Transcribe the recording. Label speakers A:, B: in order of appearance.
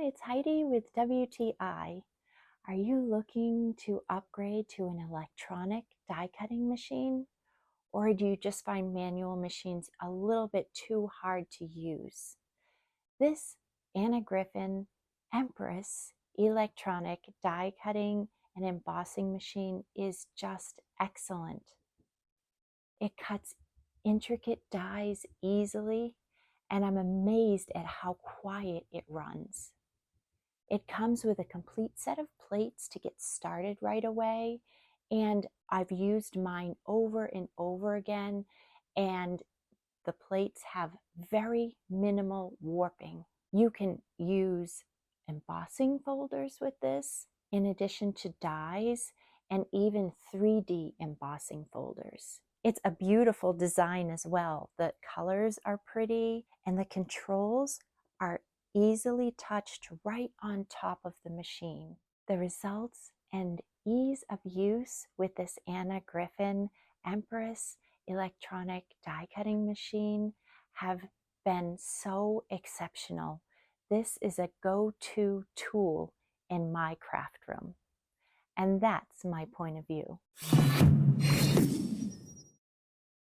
A: it's Heidi with WTI. Are you looking to upgrade to an electronic die cutting machine? Or do you just find manual machines a little bit too hard to use? This Griffin Empress Electronic Die Cutting and Embossing Machine is just excellent. It cuts intricate dies easily, and I'm amazed at how quiet it runs. It comes with a complete set of plates to get started right away, and I've used mine over and over again, and the plates have very minimal warping. You can use embossing folders with this, in addition to dies, and even 3D embossing folders. It's a beautiful design as well. The colors are pretty, and the controls are easily touched right on top of the machine. The results and ease of use with this Griffin Empress Electronic Die Cutting Machine have been so exceptional. This is a go-to tool in my craft room. And that's my point of view.